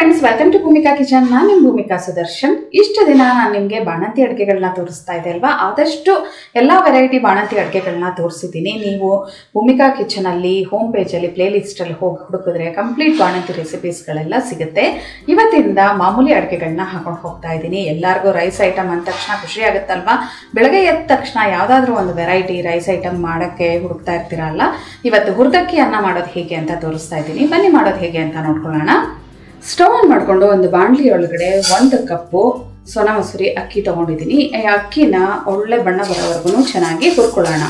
Friends, welcome to Bhoomika kitchen. ನಾನು ನಿಮ್ಮ ಭೂಮಿಕಾ ಸುದರ್ಶನ್. ಇಷ್ಟು ದಿನ ನಾನು ನಿಮಗೆ ಬಾಣಂತಿ ಅಡುಗೆಗಳನ್ನ ತೋರಿಸ್ತಾ ಇದ್ದೆ ಅಲ್ವಾ. ಆದಷ್ಟು ಎಲ್ಲ ವೆರೈಟಿ ಬಾಣಂತಿ ಅಡುಗೆಗಳನ್ನ ತೋರಿಸಿದ್ದೀನಿ. ನೀವು ಭೂಮಿಕಾ ಕಿಚನಲ್ಲಿ ಹೋಮ್ ಪೇಜಲ್ಲಿ ಪ್ಲೇ ಲಿಸ್ಟಲ್ಲಿ ಹೋಗಿ ಹುಡುಕಿದ್ರೆ ಕಂಪ್ಲೀಟ್ ಬಾಣಂತಿ ರೆಸಿಪೀಸ್ಗಳೆಲ್ಲ ಸಿಗುತ್ತೆ. ಇವತ್ತಿಂದ ಮಾಮೂಲಿ ಅಡುಗೆಗಳನ್ನ ಹಾಕೊಂಡು ಹೋಗ್ತಾ ಇದ್ದೀನಿ. ಎಲ್ಲರಿಗೂ ರೈಸ್ ಐಟಮ್ ಅಂದ ತಕ್ಷಣ ಖುಷಿ ಆಗುತ್ತಲ್ವಾ. ಬೆಳಗ್ಗೆ ಎದ್ದ ತಕ್ಷಣ ಯಾವುದಾದ್ರೂ ಒಂದು ವೆರೈಟಿ ರೈಸ್ ಐಟಮ್ ಮಾಡೋಕ್ಕೆ ಹುಡುಕ್ತಾ ಇರ್ತೀರಲ್ಲ. ಇವತ್ತು ಹುರಿದಕ್ಕಿ ಅನ್ನ ಮಾಡೋದು ಹೇಗೆ ಅಂತ ತೋರಿಸ್ತಾ ಇದ್ದೀನಿ. ಬನ್ನಿ ಮಾಡೋದು ಹೇಗೆ ಅಂತ ನೋಡ್ಕೊಳ್ಳೋಣ. ಸ್ಟವ್ ಆನ್ ಮಾಡಿಕೊಂಡು ಒಂದು ಬಾಣಲಿ ಒಳಗಡೆ 1 ಕಪ್ಪು ಸೋನಾ ಮಸೂರಿ ಅಕ್ಕಿ ತೊಗೊಂಡಿದ್ದೀನಿ. ಈ ಅಕ್ಕಿನ ಒಳ್ಳೆ ಬಣ್ಣ ಬರೋವರೆಗೂ ಚೆನ್ನಾಗಿ ಹುರ್ಕೊಳ್ಳೋಣ.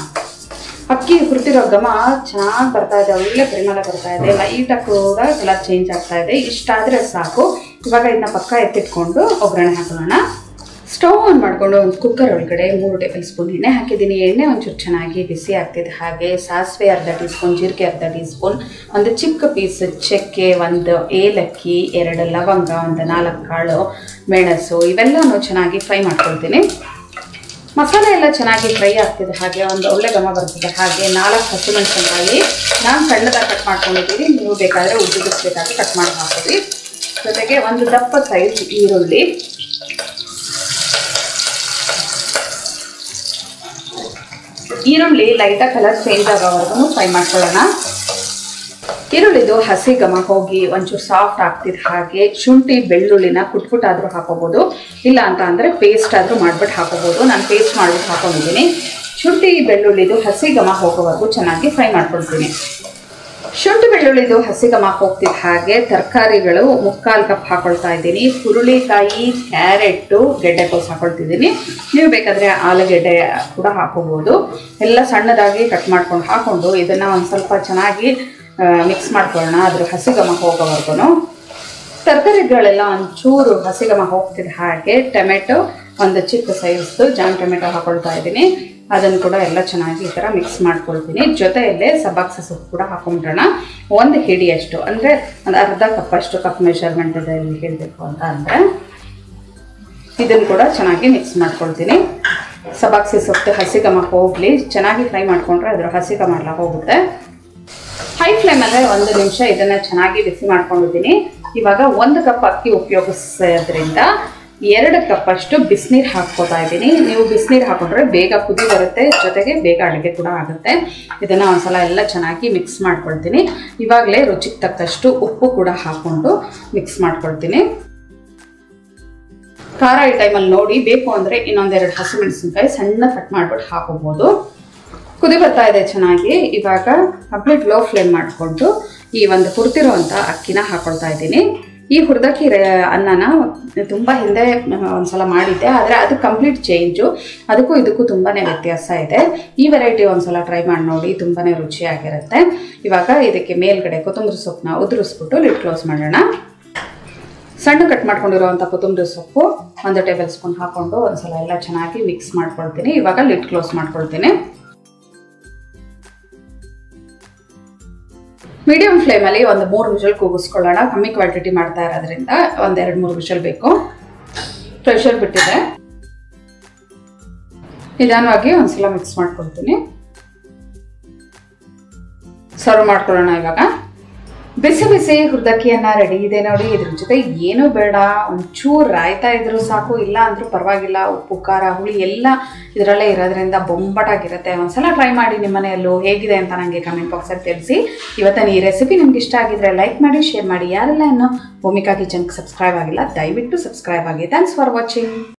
ಅಕ್ಕಿ ಹುರಿದಿರೋ ಘಮ ಚೆನ್ನಾಗಿ ಬರ್ತಾ ಇದೆ, ಒಳ್ಳೆ ಪರಿಮಳ ಬರ್ತಾ ಇದೆ, ಲೈಟಾಗಿ ಕೂಡ ಕಲರ್ ಚೇಂಜ್ ಆಗ್ತಾ ಇದೆ. ಇಷ್ಟಾದರೆ ಸಾಕು. ಇವಾಗ ಇದನ್ನ ಪಕ್ಕ ಎತ್ತಿಟ್ಕೊಂಡು ಒಗ್ಗರಣೆ ಹಾಕೊಳ್ಳೋಣ. ಸ್ಟವ್ ಆನ್ ಮಾಡಿಕೊಂಡು ಒಂದು ಕುಕ್ಕರ್ ಒಳಗಡೆ 3 ಟೇಬಲ್ ಸ್ಪೂನ್ ಎಣ್ಣೆ ಹಾಕಿದ್ದೀನಿ. ಎಣ್ಣೆ ಒಂಚೂರು ಚೆನ್ನಾಗಿ ಬಿಸಿ ಆಗ್ತಿದೆ. ಹಾಗೆ ಸಾಸಿವೆ ಅರ್ಧ ಟೀ ಸ್ಪೂನ್, ಜೀರಿಗೆ ಅರ್ಧ ಟೀ ಸ್ಪೂನ್, ಒಂದು ಚಿಕ್ಕ ಪೀಸ್ ಚಕ್ಕೆ, 1 ಏಲಕ್ಕಿ, 2 ಲವಂಗ, ಒಂದು 4 ಕಾಳು ಮೆಣಸು, ಇವೆಲ್ಲನೂ ಚೆನ್ನಾಗಿ ಫ್ರೈ ಮಾಡ್ಕೊಳ್ತೀನಿ. ಮಸಾಲೆ ಎಲ್ಲ ಚೆನ್ನಾಗಿ ಫ್ರೈ ಆಗ್ತಿದೆ. ಹಾಗೆ ಒಂದು ಒಳ್ಳೆ ಘಮ ಬರ್ತಿದೆ. ಹಾಗೆ 4 ಹಸಿಮೆಣಸಿನಕಾಯಿ ನಾನು ಸಣ್ಣದಾಗಿ ಕಟ್ ಮಾಡ್ಕೊಂಡಿದ್ದೀನಿ. ನೀವು ಬೇಕಾದರೆ ಉದ್ದಿಸ್ಬೇಕಾದ್ರೆ ಕಟ್ ಮಾಡಿ ಹಾಕೋದು. ಜೊತೆಗೆ ಒಂದು ದಪ್ಪ ಸೈಜ್ ಈರುಳ್ಳಿ, ಈರುಳ್ಳಿ ಲೈಟಾಗಿ ಕಲರ್ ಚೇಂಜ್ ಆಗೋವರೆಗೂ ಫ್ರೈ ಮಾಡ್ಕೊಳ್ಳೋಣ. ಈರುಳ್ಳಿದು ಹಸಿ ಘಮ ಹೋಗಿ ಒಂಚೂರು ಸಾಫ್ಟ್ ಆಗ್ತಿದೆ. ಹಾಗೆ ಶುಂಠಿ ಬೆಳ್ಳುಳ್ಳಿನ ಕುಟ್ಟಾದರೂ ಹಾಕೋಬೋದು, ಇಲ್ಲ ಅಂತ ಅಂದರೆ ಪೇಸ್ಟ್ ಆದರೂ ಮಾಡಿಬಿಟ್ಟು ಹಾಕೋಬೋದು. ನಾನು ಪೇಸ್ಟ್ ಮಾಡಿಬಿಟ್ಟು ಹಾಕೊಂಡಿದ್ದೀನಿ. ಶುಂಠಿ ಬೆಳ್ಳುಳ್ಳಿದು ಹಸಿ ಘಮ ಹೋಗೋವರೆಗೂ ಚೆನ್ನಾಗಿ ಫ್ರೈ ಮಾಡ್ಕೊಳ್ತೀನಿ. ಶುಂಠಿ ಬೆಳ್ಳುಳ್ಳಿದು ಹಸಿ ಘಮ ಹೋಗ್ತಿದ್ದ ಹಾಗೆ ತರಕಾರಿಗಳು 3/4 ಕಪ್ ಹಾಕೊಳ್ತಾ ಇದ್ದೀನಿ. ಹುರುಳಿಕಾಯಿ, ಕ್ಯಾರೆಟು, ಗೆಡ್ಡೆಕೋಸು ಹಾಕೊಳ್ತಿದ್ದೀನಿ. ನೀವು ಬೇಕಾದರೆ ಆಲೂಗೆಡ್ಡೆ ಕೂಡ ಹಾಕೋಬೋದು. ಎಲ್ಲ ಸಣ್ಣದಾಗಿ ಕಟ್ ಮಾಡ್ಕೊಂಡು ಹಾಕ್ಕೊಂಡು ಇದನ್ನು ಒಂದು ಸ್ವಲ್ಪ ಚೆನ್ನಾಗಿ ಮಿಕ್ಸ್ ಮಾಡ್ಕೊಳ್ಳೋಣ. ಅದ್ರ ಹಸಿ ಘಮ ಹೋಗೋವರೆಗೂ ತರಕಾರಿಗಳೆಲ್ಲ ಒಂಚೂರು ಹಸಿ ಘಮ ಹೋಗ್ತಿದ್ದ ಹಾಗೆ ಟೊಮೆಟೊ, ಒಂದು ಚಿಕ್ಕ ಸೈಜ್ದು ಜಾನ್ ಟೊಮೆಟೊ ಹಾಕೊಳ್ತಾ ಇದ್ದೀನಿ. ಅದನ್ನು ಕೂಡ ಎಲ್ಲ ಚೆನ್ನಾಗಿ ಈ ಥರ ಮಿಕ್ಸ್ ಮಾಡ್ಕೊಳ್ತೀನಿ. ಜೊತೆಯಲ್ಲೇ ಸಬ್ಬಾಕ್ಸಿ ಸೊಪ್ಪು ಕೂಡ ಹಾಕೊಂಡ್ಬಿಡೋಣ. 1 ಹಿಡಿಯಷ್ಟು, ಅಂದರೆ ಒಂದು ಅರ್ಧ ಕಪ್ಪಷ್ಟು, ಕಪ್ ಮೆಷರ್ಮೆಂಟಲ್ಲಿ ಹೇಳಬೇಕು ಅಂತ ಅಂದರೆ ಇದನ್ನು ಕೂಡ ಚೆನ್ನಾಗಿ ಮಿಕ್ಸ್ ಮಾಡ್ಕೊಳ್ತೀನಿ. ಸಬ್ಬಾಕ್ಸಿ ಸೊಪ್ಪು ಹಸಿ ಘಮ ಹೋಗಲಿ, ಚೆನ್ನಾಗಿ ಫ್ರೈ ಮಾಡಿಕೊಂಡ್ರೆ ಅದರ ಹಸಿ ಘಮ ಎಲ್ಲ ಹೋಗುತ್ತೆ. ಹೈ ಫ್ಲೇಮಲ್ಲೇ 1 ನಿಮಿಷ ಇದನ್ನು ಚೆನ್ನಾಗಿ ಬಿಸಿ ಮಾಡ್ಕೊಂಡಿದ್ದೀನಿ. ಇವಾಗ 1 ಕಪ್ ಅಕ್ಕಿ ಉಪಯೋಗಿಸೋದ್ರಿಂದ 2 ಕಪ್ಪಷ್ಟು ಬಿಸಿನೀರು ಹಾಕ್ಕೋತಾ ಇದ್ದೀನಿ. ನೀವು ಬಿಸಿನೀರು ಹಾಕೊಂಡ್ರೆ ಬೇಗ ಕುದಿ ಬರುತ್ತೆ, ಜೊತೆಗೆ ಬೇಗ ಅಡುಗೆ ಕೂಡ ಆಗುತ್ತೆ. ಇದನ್ನು ಒಂದ್ಸಲ ಎಲ್ಲ ಚೆನ್ನಾಗಿ ಮಿಕ್ಸ್ ಮಾಡ್ಕೊಳ್ತೀನಿ. ಇವಾಗಲೇ ರುಚಿಗೆ ತಕ್ಕಷ್ಟು ಉಪ್ಪು ಕೂಡ ಹಾಕ್ಕೊಂಡು ಮಿಕ್ಸ್ ಮಾಡ್ಕೊಳ್ತೀನಿ. ಖಾರ ಈ ಟೈಮಲ್ಲಿ ನೋಡಿ, ಬೇಕು ಅಂದರೆ ಇನ್ನೊಂದು 2 ಹಸಿಮೆಣಸಿನ್ಕಾಯಿ ಸಣ್ಣ ಕಟ್ ಮಾಡಿಬಿಟ್ಟು ಹಾಕೋಬೋದು. ಕುದಿ ಬರ್ತಾ ಇದೆ ಚೆನ್ನಾಗಿ. ಇವಾಗ ಕಂಪ್ಲೀಟ್ ಲೋ ಫ್ಲೇಮ್ ಮಾಡಿಕೊಂಡು ಈ ಒಂದು ಹುರಿದಿರುವಂಥ ಅಕ್ಕಿನ ಹಾಕೊಳ್ತಾ ಇದ್ದೀನಿ. ಈ ಹುರಿದಕ್ಕಿ ಅನ್ನನ ತುಂಬ ಹಿಂದೆ ಒಂದ್ಸಲ ಮಾಡಿದ್ದೆ, ಆದರೆ ಅದು ಕಂಪ್ಲೀಟ್ ಚೇಂಜು. ಅದಕ್ಕೂ ಇದಕ್ಕೂ ತುಂಬಾ ವ್ಯತ್ಯಾಸ ಇದೆ. ಈ ವೆರೈಟಿ ಒಂದ್ಸಲ ಟ್ರೈ ಮಾಡಿ ನೋಡಿ, ತುಂಬಾ ರುಚಿಯಾಗಿರುತ್ತೆ. ಇವಾಗ ಇದಕ್ಕೆ ಮೇಲ್ಗಡೆ ಕೊತ್ತಂಬರಿ ಸೊಪ್ಪನ್ನ ಉದುರಿಸ್ಬಿಟ್ಟು ಲಿಡ್ ಕ್ಲೋಸ್ ಮಾಡೋಣ. ಸಣ್ಣ ಕಟ್ ಮಾಡ್ಕೊಂಡಿರುವಂಥ ಕೊತ್ತಂಬರಿ ಸೊಪ್ಪು 1 ಟೇಬಲ್ ಸ್ಪೂನ್ ಹಾಕ್ಕೊಂಡು ಒಂದ್ಸಲ ಎಲ್ಲ ಚೆನ್ನಾಗಿ ಮಿಕ್ಸ್ ಮಾಡ್ಕೊಳ್ತೀನಿ. ಇವಾಗ ಲಿಡ್ ಕ್ಲೋಸ್ ಮಾಡ್ಕೊಳ್ತೀನಿ. ಮೀಡಿಯಂ ಫ್ಲೇಮಲ್ಲಿ ಒಂದು 3 ವಿಷಲ್ ಕೂಗಿಸ್ಕೊಳ್ಳೋಣ. ಕಮ್ಮಿ ಕ್ವಾಂಟಿಟಿ ಮಾಡ್ತಾ ಇರೋದ್ರಿಂದ ಒಂದು 2-3 ವಿಷಲ್ ಬೇಕು. ಪ್ರೆಷರ್ ಬಿಟ್ಟಿದೆ. ನಿಧಾನವಾಗಿ ಒಂದ್ಸಲ ಮಿಕ್ಸ್ ಮಾಡ್ಕೊಳ್ತೀನಿ. ಸರ್ವ್ ಮಾಡ್ಕೊಳ್ಳೋಣ. ಇವಾಗ ಬಿಸಿ ಬಿಸಿ ಹುರಿದಕ್ಕಿಯನ್ನ ರೆಡಿ ಇದೆ ನೋಡಿ. ಇದ್ರ ಜೊತೆ ಏನೂ ಬೇಡ, ಒಂಚೂರು ರಾಯ್ತಾ ಇದ್ರೂ ಸಾಕು, ಇಲ್ಲ ಅಂದ್ರೂ ಪರವಾಗಿಲ್ಲ. ಉಪ್ಪು, ಖಾರ, ಹುಳಿ ಎಲ್ಲ ಇದರಲ್ಲೇ ಇರೋದ್ರಿಂದ ಬೊಂಬಟಾಗಿರುತ್ತೆ. ಒಂದ್ಸಲ ಟ್ರೈ ಮಾಡಿ ನಿಮ್ಮ ಮನೆಯಲ್ಲೂ. ಹೇಗಿದೆ ಅಂತ ನನಗೆ ಕಮೆಂಟ್ ಬಾಕ್ಸಲ್ಲಿ ತಿಳಿಸಿ. ಇವತ್ತಿನ ಈ ರೆಸಿಪಿ ನಿಮ್ಗೆ ಇಷ್ಟ ಆಗಿದ್ರೆ ಲೈಕ್ ಮಾಡಿ, ಶೇರ್ ಮಾಡಿ. ಯಾರೆಲ್ಲ ಇನ್ನೂ ಭೂಮಿಕಾ ಕಿಚನ್ಗೆ ಸಬ್ಸ್ಕ್ರೈಬ್ ಆಗಿಲ್ಲ ದಯವಿಟ್ಟು ಸಬ್ಸ್ಕ್ರೈಬ್ ಆಗಿ. Thanks for watching.